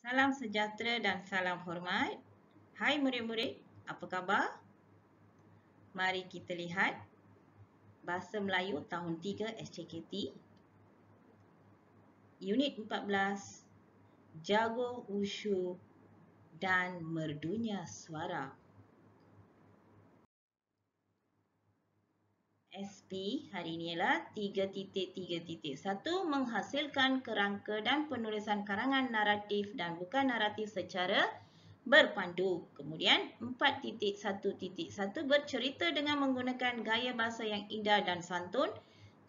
Salam sejahtera dan salam hormat. Hai murid-murid, apa khabar? Mari kita lihat Bahasa Melayu tahun 3 SCKT. Unit 14, Jago Usyu dan Merdunya Suara. SP hari ini ialah 3.3.1 menghasilkan kerangka dan penulisan karangan naratif dan bukan naratif secara berpandu. Kemudian 4.1.1 bercerita dengan menggunakan gaya bahasa yang indah dan santun.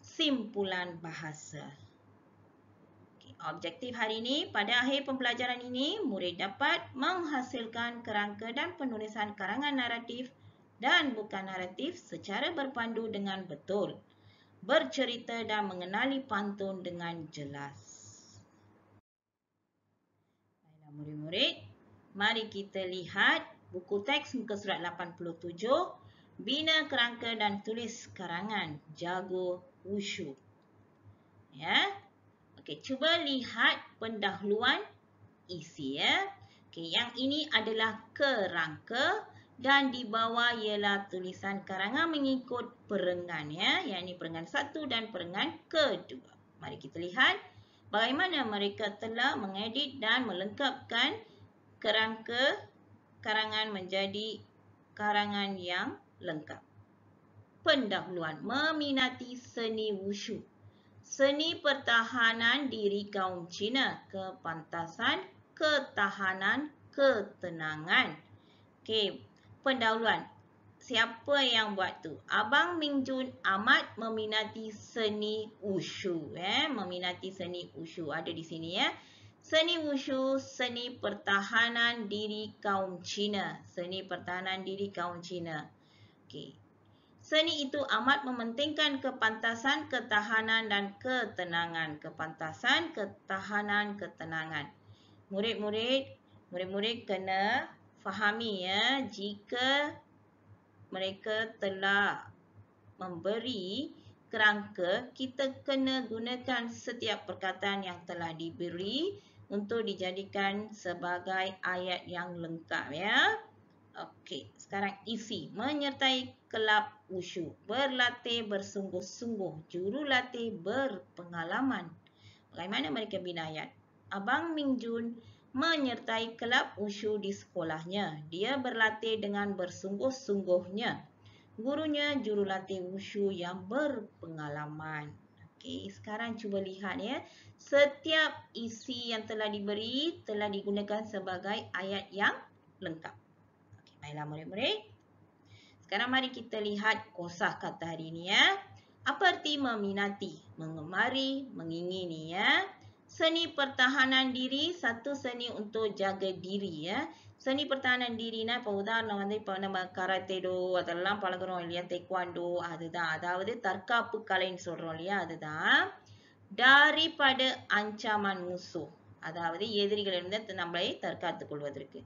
Simpulan bahasa. Objektif hari ini, pada akhir pembelajaran ini, murid dapat menghasilkan kerangka dan penulisan karangan naratif dan bukan naratif secara berpandu dengan betul. Bercerita dan mengenali pantun dengan jelas. Baiklah murid-murid, mari kita lihat buku teks muka surat 87, Bina Kerangka dan Tulis Karangan Jago Usyu. Ya. Okey, cuba lihat pendahuluan isi ya. Okey, yang ini adalah kerangka dan di bawah ialah tulisan karangan mengikut perenggan ya. Yang ini perenggan 1 dan perenggan kedua. Mari kita lihat bagaimana mereka telah mengedit dan melengkapkan kerangka karangan menjadi karangan yang lengkap. Pendahuluan, meminati seni wushu. Seni pertahanan diri kaum Cina, kepantasan, ketahanan, ketenangan. Okey, pendahuluan. Siapa yang buat tu? Abang Ming Jun amat meminati seni wushu. Meminati seni wushu. Ada di sini ya. Seni wushu, seni pertahanan diri kaum Cina. Seni pertahanan diri kaum Cina. Okey. Seni itu amat mementingkan kepantasan, ketahanan dan ketenangan. Kepantasan, ketahanan, ketenangan. Murid-murid kena fahami ya, jika mereka telah memberi kerangka, kita kena gunakan setiap perkataan yang telah diberi untuk dijadikan sebagai ayat yang lengkap ya. Okey, sekarang isi. Menyertai kelab wushu. Berlatih bersungguh-sungguh. Jurulatih berpengalaman. Bagaimana mereka bina ayat? Abang Ming Jun menyertai kelab wushu di sekolahnya. Dia berlatih dengan bersungguh-sungguhnya. Gurunya jurulatih wushu yang berpengalaman. Okey, sekarang cuba lihat ya. Setiap isi yang telah diberi telah digunakan sebagai ayat yang lengkap. Baiklah murid-murid. Sekarang mari kita lihat kosakata hari ini ya. Apa arti meminati? Mengemari, mengingini ya. Seni pertahanan diri, satu seni untuk jaga diri ya. Seni pertahanan diri நான் இப்போ உதாரணம் வந்து இப்போ நம்ம கராத்தேடோ அதெல்லாம் பழகுறோம் இல்லையா, டேக்வாண்டோ அதுதான், அதாவது தற்காப்பு கலைன்னு சொல்றோம் இல்லையா, அதுதான். Daripada ancaman musuh, அதாவது எதிரிகளிலிருந்து நம்மளை தற்காத்துக் கொள்வதற்கு.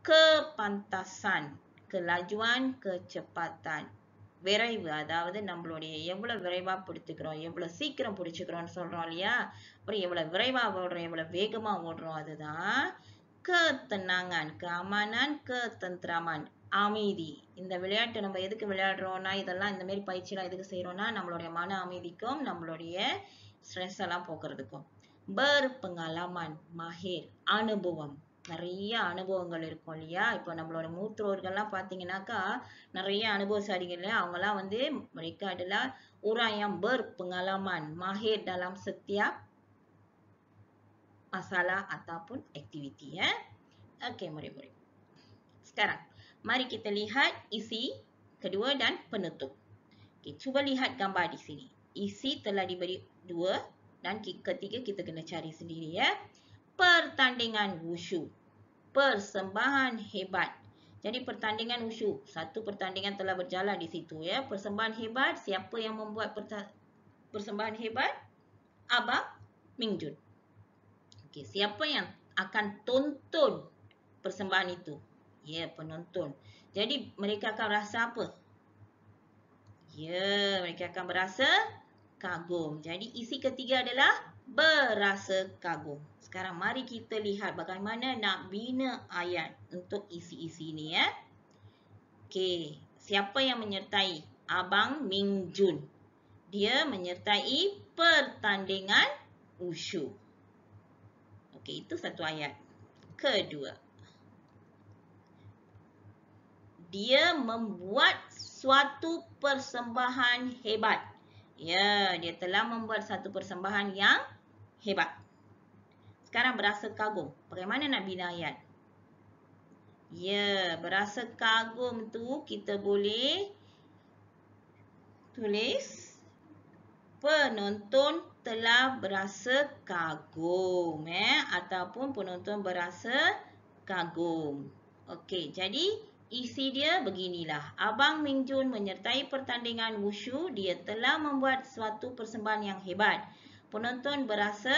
Kepantasan, kelajuan, kecepatan. விரைவு, அதாவது நம்மளுடைய எவ்வளவு விரைவா பிடித்துக்கிறோம், எவ்வளவு சீக்கிரம் பிடிச்சுக்கிறோம்னு சொல்றோம் இல்லையா, அப்புறம் எவ்வளவு விரைவா ஓடுறோம், எவ்வளவு வேகமா ஓடுறோம், அதுதான். Ketenangan, keamanan, ketentraman, அமைதி. இந்த விளையாட்டு நம்ம எதுக்கு விளையாடுறோம்னா, இதெல்லாம் இந்த மாதிரி பயிற்சிலாம் எதுக்கு செய்யறோம்னா, நம்மளுடைய மன அமைதிக்கும் நம்மளுடைய ஸ்ட்ரெஸ் எல்லாம் போக்குறதுக்கும். Berpengalaman, mahir, அனுபவம். நிறைய அனுபவங்கள் இருக்கும் இல்லையா. இப்போ நம்மளோட மூத்தோர்கள்லாம் பார்த்தீங்கன்னாக்கா நிறைய அனுபவசாலிகள், அவங்கலாம் வந்து mereka adalah orang yang berpengalaman, mahir dalam setiap masalah ataupun aktiviti ya. Okey murid-murid. Sekarang mari kita lihat isi kedua dan penutup. Okey, cuba lihat gambar di sini. Isi telah diberi 2 dan ketiga kita kena cari sendiri ya. Pertandingan wushu. Persembahan hebat. Jadi pertandingan wushu, satu pertandingan telah berjalan di situ ya. Persembahan hebat, siapa yang membuat persembahan hebat? Abang Ming Jun. Okey, siapa yang akan tonton persembahan itu? Ya, penonton. Jadi mereka akan rasa apa? Ya, mereka akan berasa kagum. Jadi isi ketiga adalah berasa kagum. Sekarang mari kita lihat bagaimana nak bina ayat untuk isi-isi ni ya. Okey, siapa yang menyertai? Abang Ming Jun. Dia menyertai pertandingan wushu. Okey, itu satu ayat. Kedua, dia membuat suatu persembahan hebat. Ya, dia telah membuat satu persembahan yang hebat. Sekarang berasa kagum. Bagaimana nak bina ayat? Ya, berasa kagum tu kita boleh tulis penonton telah berasa kagum ataupun penonton berasa kagum. Okey, jadi isi dia beginilah. Abang Ming Jun menyertai pertandingan wushu. Dia telah membuat suatu persembahan yang hebat. Penonton berasa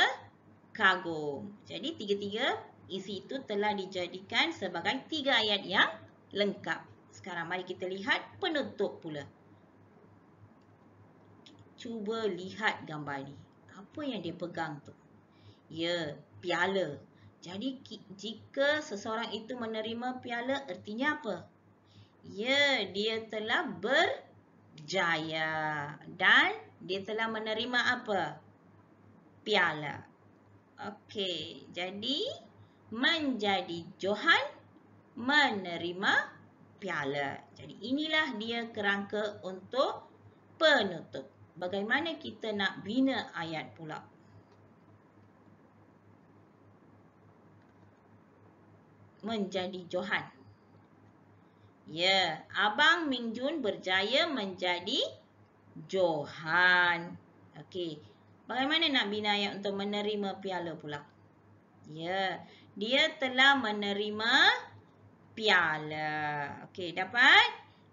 kagum. Jadi tiga-tiga isi itu telah dijadikan sebagai 3 ayat yang lengkap. Sekarang mari kita lihat penutup pula. Cuba lihat gambar ni. Apa yang dia pegang tu? Ya, piala. Jadi jika seseorang itu menerima piala, artinya apa? Ya, dia telah berjaya. Dan dia telah menerima apa? Piala. Okey, jadi menjadi Johan menerima piala. Jadi inilah dia kerangka untuk penutup. Bagaimana kita nak bina ayat pula? Menjadi Johan. Ya, Abang Ming Jun berjaya menjadi Johan. Okey. Bagaimana nak bina ayat untuk menerima piala pula? Ya, dia telah menerima piala. Okey, dapat?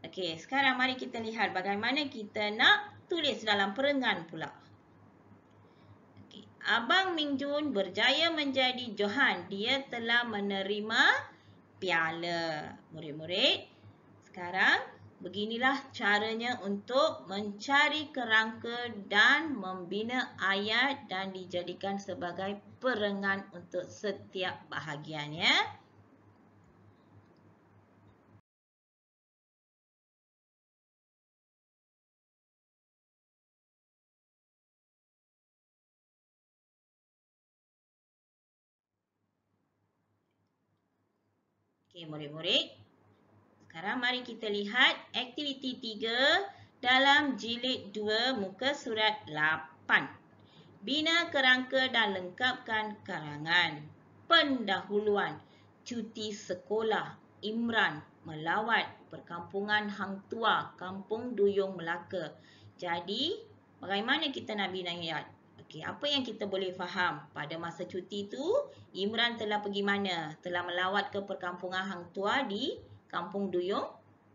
Okey, sekarang mari kita lihat bagaimana kita nak tulis dalam perengan pula. Okey, Abang Ming Jun berjaya menjadi Johan. Dia telah menerima piala. Murid-murid, sekarang beginilah caranya untuk mencari kerangka dan membina ayat dan dijadikan sebagai perengan untuk setiap bahagian ya. Okey murid-murid. Sekarang mari kita lihat aktiviti 3 dalam jilid 2 muka surat 8. Bina kerangka dan lengkapkan karangan. Pendahuluan. Cuti sekolah. Imran melawat perkampungan Hang Tua, Kampung Duyung Melaka. Jadi, bagaimana kita nak bina ayat? Okey, apa yang kita boleh faham? Pada masa cuti tu, Imran telah pergi mana? Telah melawat ke perkampungan Hang Tua di Kampung Duyung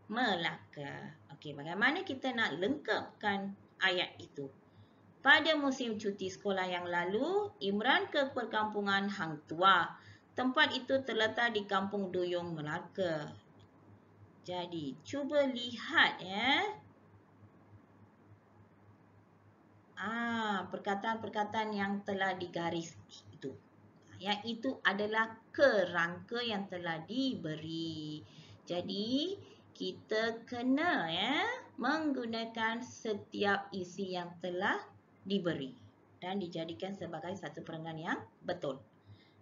Melaka. Okey, bagaimana kita nak lengkapkan ayat itu? Pada musim cuti sekolah yang lalu, Imran ke perkampungan Hang Tua. Tempat itu terletak di Kampung Duyung Melaka. Jadi, cuba lihat ya. Perkataan-perkataan yang telah digaris itu. Yang itu adalah kerangka yang telah diberi. Jadi, kita kena menggunakan setiap isi yang telah diberi dan dijadikan sebagai satu perengan yang betul.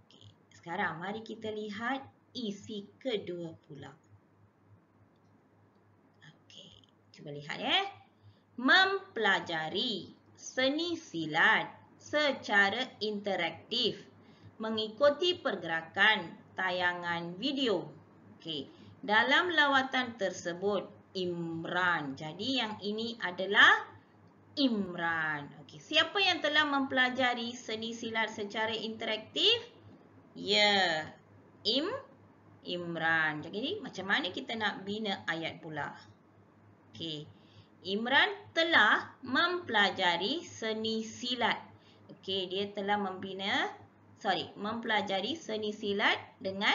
Okey, sekarang mari kita lihat isi kedua pula. Okey, cuba lihat Mempelajari seni silat secara interaktif mengikuti pergerakan tayangan video. Okey, dalam lawatan tersebut Imran. Jadi yang ini adalah Imran. Okey, siapa yang telah mempelajari seni silat secara interaktif? Ya, Imran. Jadi macam mana kita nak bina ayat pula? Okey, Imran telah mempelajari seni silat. Okey, dia telah mempelajari seni silat dengan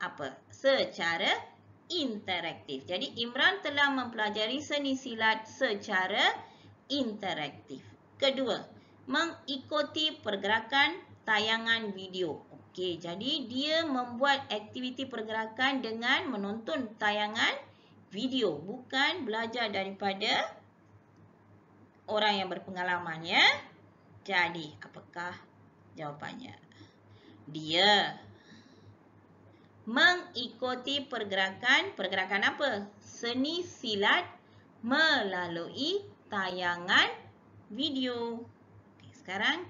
apa? Secara interaktif. Jadi Imran telah mempelajari seni silat secara interaktif. Kedua, mengikuti pergerakan tayangan video. Okey, jadi dia membuat aktiviti pergerakan dengan menonton tayangan video, bukan belajar daripada orang yang berpengalaman ya. Jadi, apakah jawapannya? Dia mengikuti pergerakan apa? Seni silat melalui tayangan video. Okay, sekarang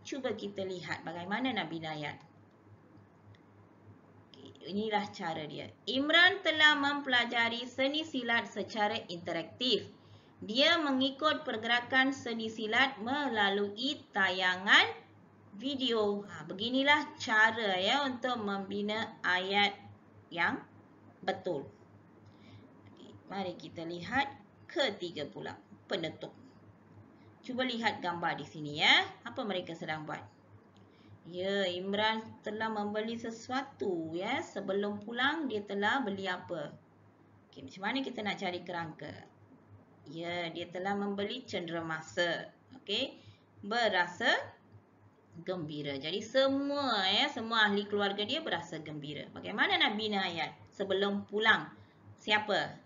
cuba kita lihat bagaimana nak bina ayat. Okay, inilah cara dia. Imran telah mempelajari seni silat secara interaktif. Dia mengikut pergerakan seni silat melalui tayangan video. Beginilah cara ya untuk membina ayat yang betul. Okay, mari kita lihat ketiga pula, penutup. Cuba lihat gambar di sini ya. Apa mereka sedang buat? Ya, Imran telah membeli sesuatu ya. Sebelum pulang dia telah beli apa? Okay, macam mana kita nak cari kerangka? Ya, dia telah membeli cenderamata. Okey, berasa gembira. Jadi semua ahli keluarga dia berasa gembira. Bagaimana nak bina ayat? Sebelum pulang. Siapa?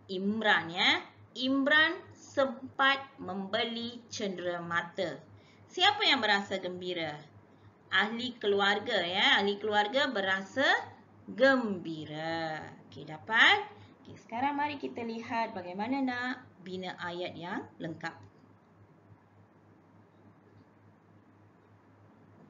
Imran ya. Imran sempat membeli cenderamata. Siapa yang berasa gembira? Ahli keluarga ya. Ahli keluarga berasa gembira. Okey, dapat? Okey, sekarang mari kita lihat bagaimana nak bina ayat yang lengkap.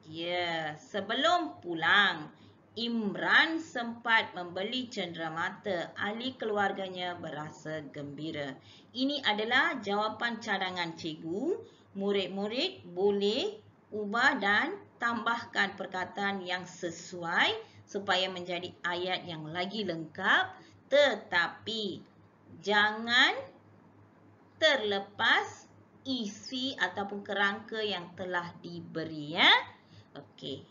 Ya, sebelum pulang, Imran sempat membeli cenderamata. Ahli keluarganya berasa gembira. Ini adalah jawapan cadangan cikgu. Murid-murid boleh ubah dan tambahkan perkataan yang sesuai supaya menjadi ayat yang lagi lengkap. Tetapi jangan terlepas isi ataupun kerangka yang telah diberi ya. Okey.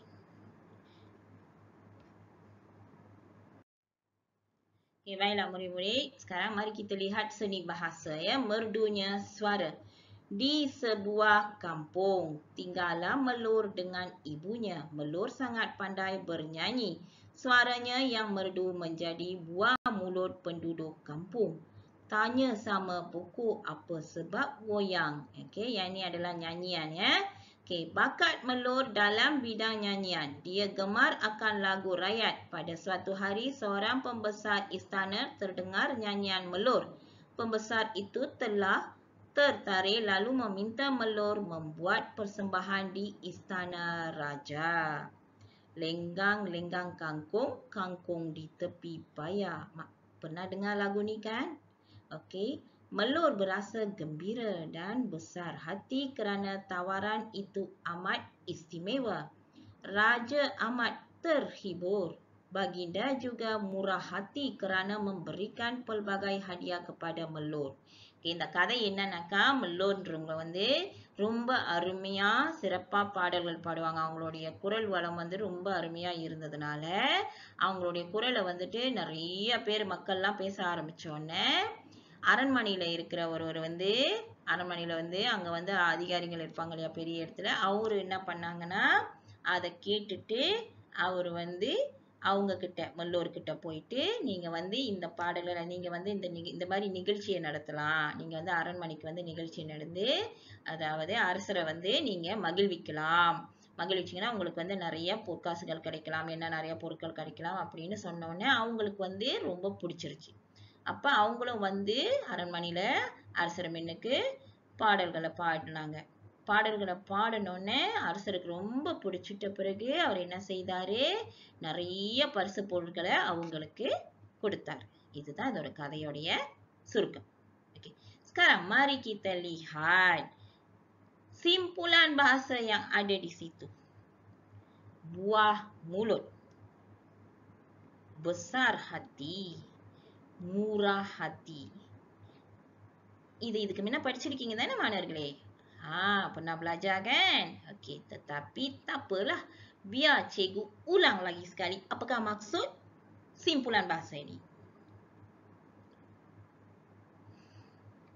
Okay, baiklah murid-murid. Sekarang mari kita lihat seni bahasa ya. Merdunya suara. Di sebuah kampung, tinggallah Melur dengan ibunya. Melur sangat pandai bernyanyi. Suaranya yang merdu menjadi buah mulut penduduk kampung. Tanya sama buku apa sebab goyang. Okey, yang ini adalah nyanyian ya. Okey, bakat Melur dalam bidang nyanyian. Dia gemar akan lagu rakyat. Pada suatu hari, seorang pembesar istana terdengar nyanyian Melur. Pembesar itu telah tertarik lalu meminta Melur membuat persembahan di istana raja. Lenggang-lenggang kangkung, kangkung di tepi bayar. Pernah dengar lagu ni kan? Okey. Melur berasa gembira dan besar hati kerana tawaran itu amat istimewa. Raja amat terhibur. Baginda juga murah hati kerana memberikan pelbagai hadiah kepada Melur. இந்த கதை என்னன்னாக்கா மெல்லோன்றவங்க ரொம்ப அருமையா சிறப்பா பாடல்கள் பாடுவாங்க. அவங்களுடைய குரல் வளம் ரொம்ப அருமையா இருந்ததுனால அவங்களுடைய குரலை நிறைய பேர் மக்கள்லாம் பேச ஆரம்பிச்ச உடனே அரண்மனையில இருக்கிற ஒருவர் அரண்மனையில அங்க அதிகாரிகள் இருப்பாங்க இல்லையா பெரிய இடத்துல, அவரு என்ன பண்ணாங்கன்னா அதை கேட்டுட்டு அவர் அவங்க கிட்ட மெல்லோர்கிட்ட போயிட்டு நீங்க இந்த பாடல்களை நீங்க இந்த மாதிரி நிகழ்ச்சியை நடத்தலாம். நீங்க அரண்மனைக்கு நிகழ்ச்சி நடந்து அதாவது அரசரை நீங்க மகிழ்விக்கலாம். மகிழ்ச்சிங்கன்னா உங்களுக்கு நிறைய பொற்காசுகள் கிடைக்கலாம், என்ன நிறைய பொருட்கள் கிடைக்கலாம் அப்படின்னு சொன்ன உடனே அவங்களுக்கு ரொம்ப பிடிச்சிருச்சு. அப்ப அவங்களும் அரண்மனையில அரசர் முன்னுக்கு பாடல்களை பாடினாங்க. பாடல்களை பாடினோடனே அரசருக்கு ரொம்ப பிடிச்சிட்ட பிறகு அவர் என்ன செய்தாரு, நிறைய பரிசு பொருட்களை அவங்களுக்கு கொடுத்தார். இதுதான் இதோட கதையோடைய சுருக்கம். Okey. Sekarang mari kita lihat simpulan bahasa yang ada di situ. Buah mulut, besar hati, murah hati. இதுக்கு முன்ன படிச்சிருக்கீங்க தானே மாணவர்களே? Pernah belajar kan? Okey, tetapi tak apalah. Biar cikgu ulang lagi sekali. Apakah maksud simpulan bahasa ini?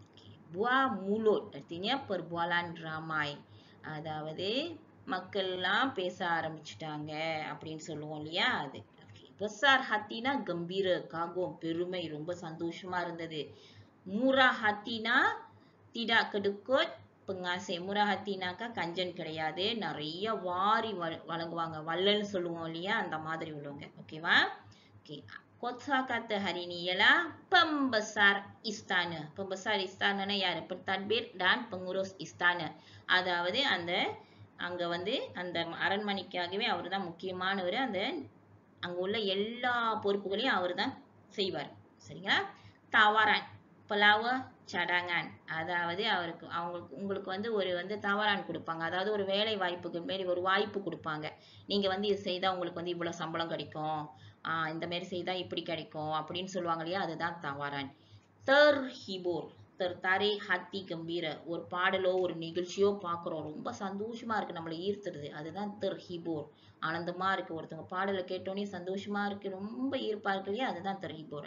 Okay. Buah mulut artinya perbualan ramai. அதாவது மக்கள்லாம் பேச ஆரம்பிச்சுட்டாங்க அப்படின்னு சொல்லுவோம் இல்லையா அது. Besar hatiனா gembira, kagum, பெருமை, ரொம்ப சந்தோஷமா இருந்தது. Murah hatina tidak kedekut, pengasih. Murah hatinaக்கா கஞ்சன் கிடையாது, நிறைய வாரி வழங்குவாங்க. வள்ளல்னு சொல்லுவோம் இல்லையா, அந்த மாதிரி உள்ளவங்க. ஓகேவா? Okay. Kosakata hari ini ialah pembesar istana. Pembesar istana யாரு? Pentadbir dan pengurus istana. அதாவது அங்க வந்து அந்த அரண்மனைக்காகவே அவர் தான் முக்கியமானவர். அங்க உள்ள எல்லா பொறுப்புகளையும் அவர் தான் செய்வார். சரிங்களா? Tawaran, pelawah cadangan. அதாவது உங்களுக்கு வந்து ஒரு தாவரான் கொடுப்பாங்க. அதாவது ஒரு வேலை வாய்ப்புக்கு மாரி ஒரு வாய்ப்பு கொடுப்பாங்க. நீங்க வந்து இது செய்தா உங்களுக்கு வந்து இவ்வளவு சம்பளம் கிடைக்கும். இந்த மாதிரி செய்தா இப்படி கிடைக்கும் அப்படின்னு சொல்லுவாங்க இல்லையா, அதுதான் தாவரான். Terhibur, tertarik, hati gembira. ஒரு பாடலோ ஒரு நிகழ்ச்சியோ பார்க்குறோம், ரொம்ப சந்தோஷமா இருக்கு, நம்மளை ஈர்த்துடுது, அதுதான் terhibur. ஆனந்தமா இருக்கு, ஒருத்தவங்க பாடலை கேட்டோன்னே சந்தோஷமா இருக்கு, ரொம்ப ஈர்ப்பா இருக்கு இல்லையா, அதுதான் terhibur.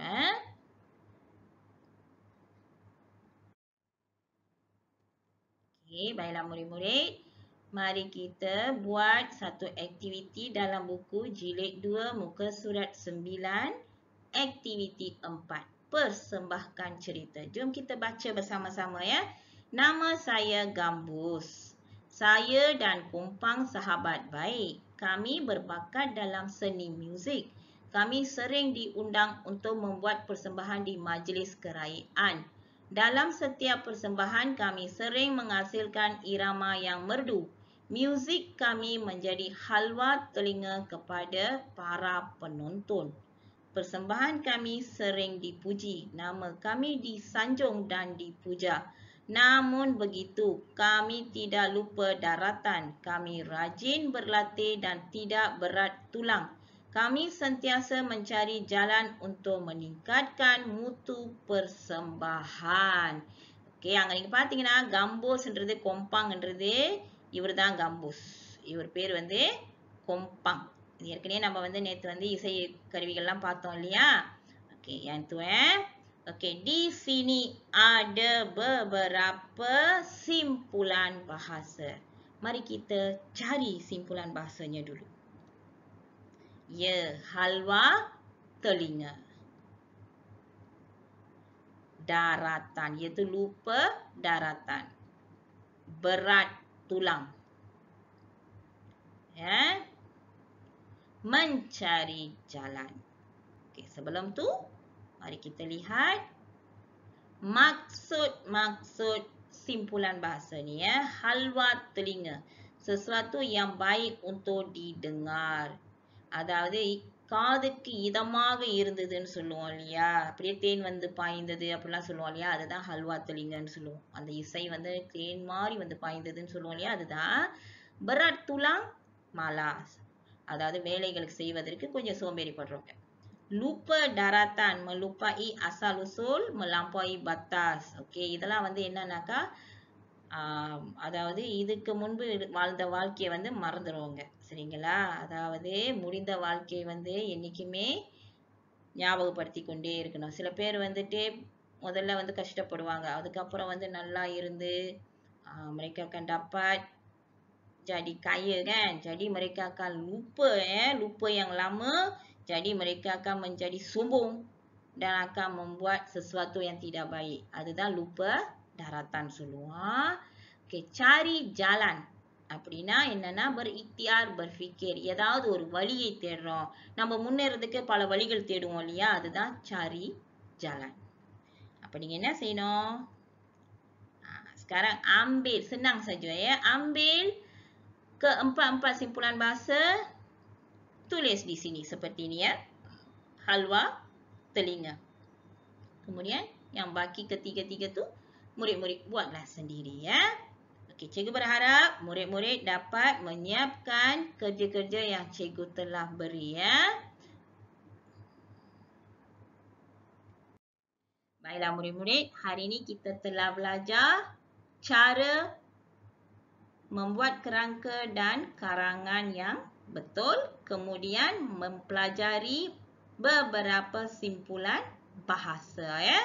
Okay, baiklah murid-murid. Mari kita buat satu aktiviti dalam buku jilid 2 muka surat 9, aktiviti 4. Persembahkan cerita. Jom kita baca bersama-sama ya. Nama saya Gambus. Saya dan Kumpang sahabat baik. Kami berbakat dalam seni muzik. Kami sering diundang untuk membuat persembahan di majlis kerajaan. Dalam setiap persembahan kami sering menghasilkan irama yang merdu. Muzik kami menjadi halwa telinga kepada para penonton. Persembahan kami sering dipuji. Nama kami disanjung dan dipuja. Namun begitu, kami tidak lupa daratan. Kami rajin berlatih dan tidak berat tulang. Kami sentiasa mencari jalan untuk meningkatkan mutu persembahan. Okay, அங்க நீங்க பாத்தீங்கன்னா கம்போஸ்ன்றது கொம்பாங்ன்றது இவர் தான் கம்போஸ். இவர் பேர் வந்து கொம்பாங். ஏற்கனவே நம்ம வந்து நேத்து வந்து இசை கருவிகள்லாம் பார்த்தோம் இல்லையா? Okay, yang tu Okay, di sini ada beberapa simpulan bahasa. Mari kita cari simpulan bahasanya dulu. Ya, halwa telinga. Daratan, iaitu lupa daratan. Berat tulang. Ya. Mencari jalan. Okey, sebelum tu mari kita lihat maksud simpulan bahasa ni ya. Halwa telinga. Sesuatu yang baik untuk didengar. அதாவது காதுக்கு இதமாக இருந்ததுன்னு சொல்லுவோம் இல்லையா, அப்படியே தேன் வந்து பாய்ந்தது அப்படிலாம் சொல்லுவோம் இல்லையா, அதுதான் ஹல்வா தெளிங்கன்னு சொல்லுவோம். அந்த இசை வந்து தேன் மாதிரி வந்து பாய்ந்ததுன்னு சொல்லுவோம் இல்லையா, அதுதான். berat tulang malas, அதாவது வேலைகளுக்கு செய்வதற்கு கொஞ்சம் சோம்பேறிப்படுறவங்க. lupa daratan, melupai asal usul, melampaui batas. Okay, இதெல்லாம் வந்து என்னன்னாக்கா அதாவது இதுக்கு முன்பு வாழ்ந்த வாழ்க்கையை வந்து மறந்துடுவோங்க. சரிங்களா? அதாவது முடிந்த வாழ்க்கையை வந்து என்னைக்குமே ஞாபகப்படுத்தி கொண்டே இருக்கணும். சில பேர் வந்துட்டு முதல்ல வந்து கஷ்டப்படுவாங்க, அதுக்கப்புறம் வந்து நல்லா இருந்து mereka akan dapat jadi kaya kan. Jadi mereka akan lupa yang lama. Jadi mereka akan menjadi sombong dan akan membuat sesuatu yang tidak baik. அதுதான் lupa daratan சொல்லுவோம். Okay, cari jalan அப்படின்னா என்னன்னா berikhtiar, berfikir. ஏதாவது ஒரு வழியை தேடுறோம். நம்ம முன்னேறதுக்கு பல வழிகள் தேடுவோம் இல்லையா, அதுதான் cari jalan. அப்ப நீங்க என்ன செய்யணும்? Sekarang ambil, senang saja ya. Ambil keempat-empat simpulan bahasa, tulis di sini seperti ini ya. Halwa telinga. Kemudian yang baki ketiga-tiga tu murid-murid buatlah sendiri ya. Okey, cikgu berharap murid-murid dapat menyiapkan kerja-kerja yang cikgu telah beri ya. Baiklah murid-murid, hari ini kita telah belajar cara membuat kerangka dan karangan yang betul, kemudian mempelajari beberapa simpulan bahasa ya.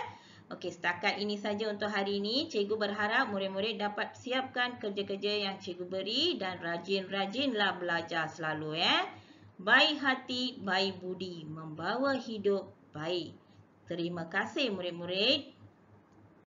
Okey, setakat ini saja untuk hari ini. Cikgu berharap murid-murid dapat siapkan kerja-kerja yang cikgu beri dan rajin-rajinlah belajar selalu ya. Baik hati, baik budi, membawa hidup baik. Terima kasih murid-murid.